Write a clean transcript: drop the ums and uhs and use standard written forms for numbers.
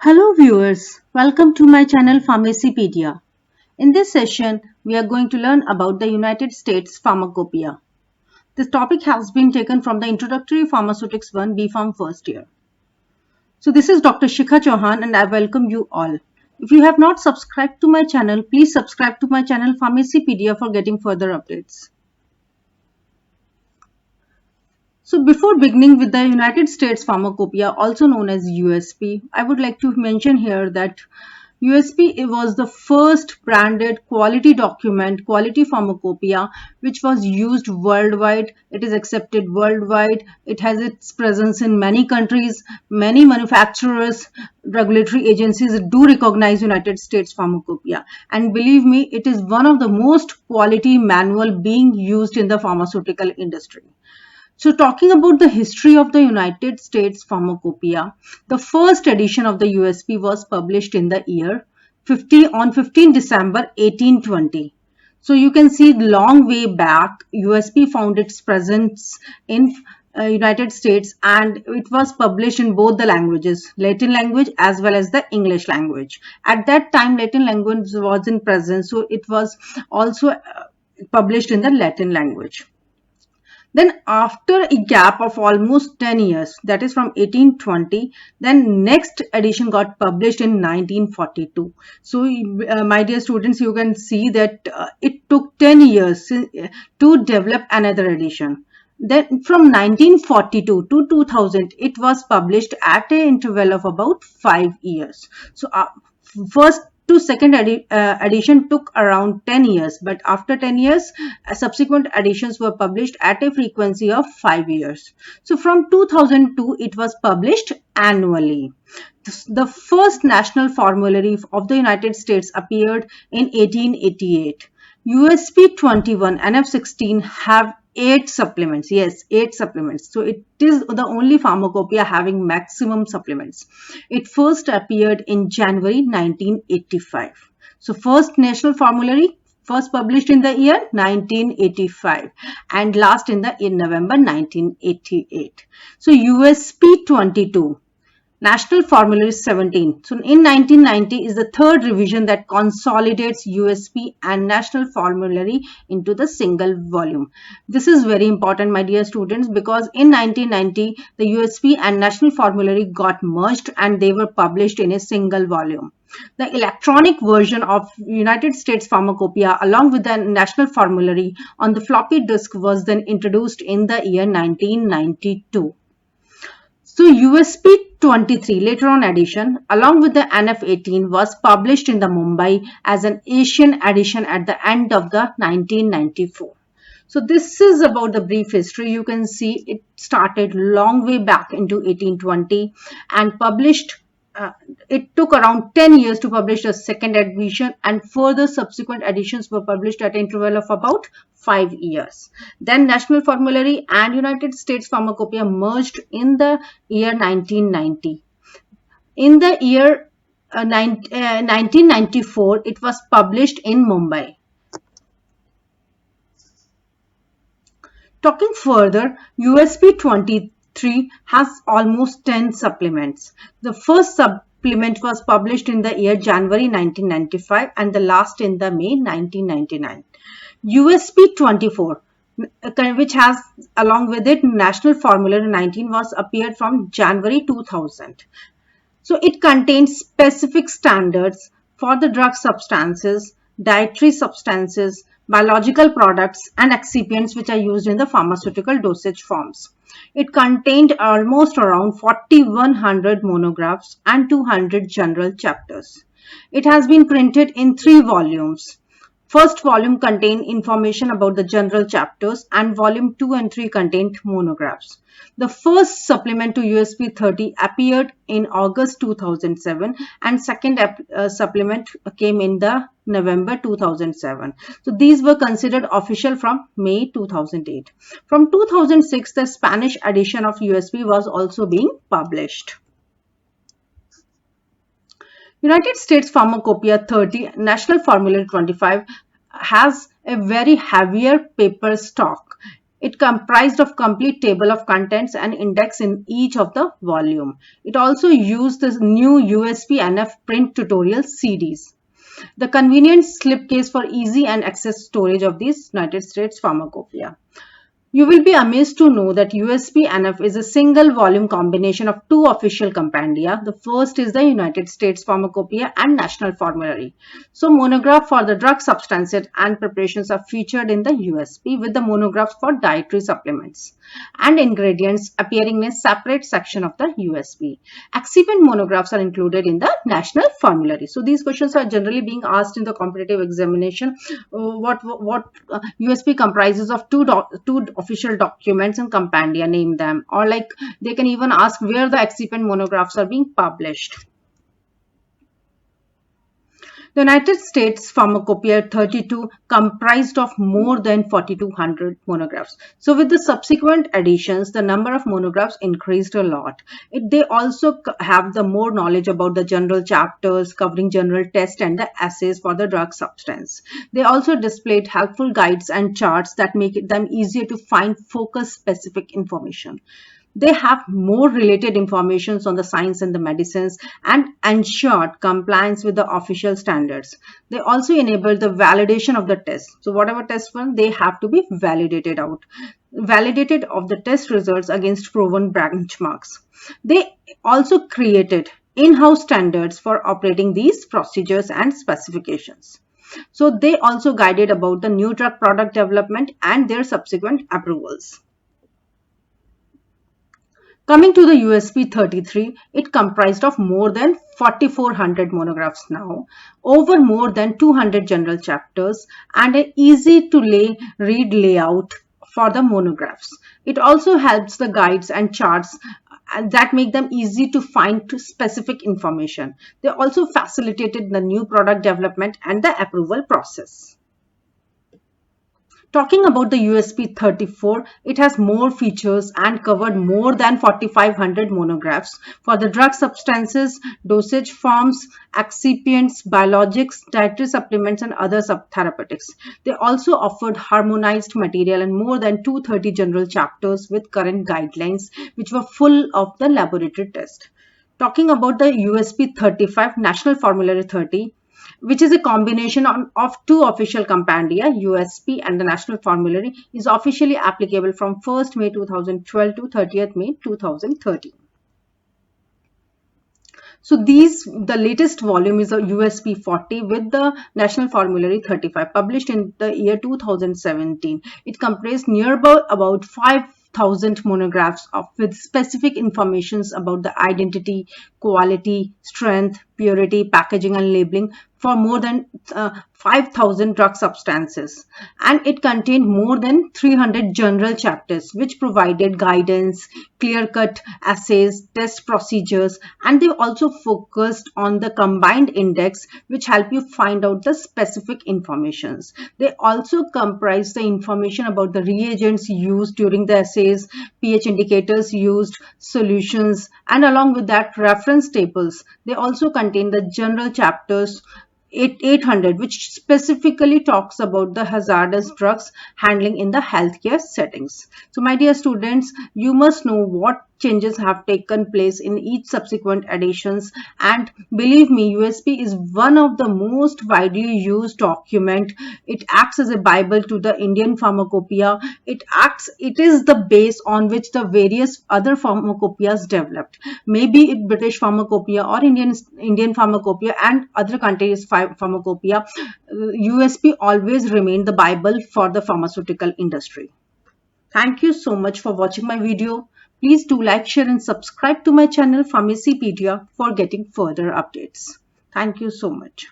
Hello viewers, welcome to my channel Pharmacypedia. In this session, we are going to learn about the United States Pharmacopoeia. This topic has been taken from the Introductory Pharmaceutics 1 B.Pharm first year. So this is Dr. Shikha Chauhan and I welcome you all. If you have not subscribed to my channel, please subscribe to my channel Pharmacypedia for getting further updates. So before beginning with the United States Pharmacopoeia, also known as USP, I would like to mention here that USP was the first branded quality document, quality pharmacopoeia, which was used worldwide. It is accepted worldwide. It has its presence in many countries. Many manufacturers, regulatory agencies do recognize United States Pharmacopoeia. And believe me, it is one of the most quality manual being used in the pharmaceutical industry. So talking about the history of the United States Pharmacopoeia, the first edition of the USP was published in the year 15 December 1820. So you can see long way back, USP found its presence in United States and it was published in both the languages, Latin language as well as the English language. At that time, Latin language was in presence, so it was also published in the Latin language. Then after a gap of almost 10 years, that is from 1820, then next edition got published in 1942. So my dear students, you can see that it took 10 years to develop another edition. Then from 1942 to 2000, it was published at an interval of about 5 years. So first to second edition took around 10 years, but after 10 years, subsequent editions were published at a frequency of 5 years. So from 2002, it was published annually. The first national formulary of the United States appeared in 1888. USP 21 and F16 have 8 supplements. Yes, 8 supplements. So it is the only pharmacopoeia having maximum supplements. It first appeared in January 1985. So first national formulary, first published in the year 1985 and last in November 1988. So USP 22. National Formulary 17. So in 1990 is the third revision that consolidates USP and National Formulary into the single volume. This is very important, my dear students, because in 1990 the USP and National Formulary got merged and they were published in a single volume. The electronic version of United States Pharmacopoeia along with the National Formulary on the floppy disk was then introduced in the year 1992. So USP 23 later on edition along with the NF18 was published in the Mumbai as an Asian edition at the end of the 1994. So this is about the brief history. You can see it started long way back into 1820 and published. It took around 10 years to publish the second edition and further subsequent editions were published at an interval of about 5 years. Then National Formulary and United States Pharmacopoeia merged in the year 1990. In the year 1994, it was published in Mumbai. Talking further, USP 23 has almost 10 supplements. The first supplement was published in the year January 1995 and the last in the May 1999. USP 24, which has along with it National Formulary 19, was appeared from January 2000. So it contains specific standards for the drug substances, dietary substances, biological products and excipients which are used in the pharmaceutical dosage forms. It contained almost around 4100 monographs and 200 general chapters. It has been printed in 3 volumes. First volume contained information about the general chapters and volume 2 and 3 contained monographs. The first supplement to USP 30 appeared in August 2007 and second supplement came in the November 2007. So these were considered official from May 2008. From 2006, the Spanish edition of USP was also being published. United States Pharmacopoeia 30, National Formulary 25 has a very heavier paper stock. It comprised of complete table of contents and index in each of the volume. It also used the new USB NF print tutorial CDs. The convenient slipcase for easy and access storage of these United States Pharmacopoeia. You will be amazed to know that USP-NF is a single volume combination of two official compendia. The first is the United States Pharmacopoeia and National Formulary. So monograph for the drug substances and preparations are featured in the USP, with the monographs for dietary supplements and ingredients appearing in a separate section of the USP. Excipient monographs are included in the National Formulary. So these questions are generally being asked in the competitive examination. What USP comprises of two official documents and compendia, name them, or like they can even ask where the excipient monographs are being published. The United States Pharmacopoeia 32 comprised of more than 4,200 monographs. So with the subsequent additions, the number of monographs increased a lot. They also have the more knowledge about the general chapters covering general tests and the assays for the drug substance. They also displayed helpful guides and charts that make them easier to find focus specific information. They have more related information on the science and the medicines and ensured compliance with the official standards. They also enable the validation of the test. So whatever test run, they have to be validated of the test results against proven benchmarks. They also created in-house standards for operating these procedures and specifications. So they also guided about the new drug product development and their subsequent approvals. Coming to the USP 33, it comprised of more than 4,400 monographs now, over more than 200 general chapters, and an easy to read layout for the monographs. It also helps the guides and charts that make them easy to find specific information. They also facilitated the new product development and the approval process. Talking about the USP 34, it has more features and covered more than 4,500 monographs for the drug substances, dosage forms, excipients, biologics, dietary supplements, and other therapeutics. They also offered harmonized material and more than 230 general chapters with current guidelines, which were full of the laboratory test. Talking about the USP 35, National Formulary 30, which is a combination of two official compendia, USP and the National Formulary, is officially applicable from 1st May 2012 to 30th May 2013. So the latest volume is a USP 40 with the National Formulary 35, published in the year 2017. It comprised nearby about 5,000 monographs with specific informations about the identity, quality, strength, purity, packaging, and labeling for more than 5,000 drug substances, and it contained more than 300 general chapters which provided guidance, clear-cut assays, test procedures, and they also focused on the combined index which help you find out the specific informations. They also comprise the information about the reagents used during the assays, pH indicators used, solutions, and along with that reference tables. They also contain the general chapters 800, which specifically talks about the hazardous drugs handling in the healthcare settings. So my dear students, you must know what changes have taken place in each subsequent editions, and believe me, USP is one of the most widely used document. It acts as a bible to the Indian pharmacopoeia. It is the base on which the various other pharmacopoeias developed. Maybe it British pharmacopoeia or Indian pharmacopoeia and other countries pharmacopoeia, USP always remained the bible for the pharmaceutical industry. Thank you so much for watching my video. Please do like, share, and subscribe to my channel Pharmacypedia for getting further updates. Thank you so much.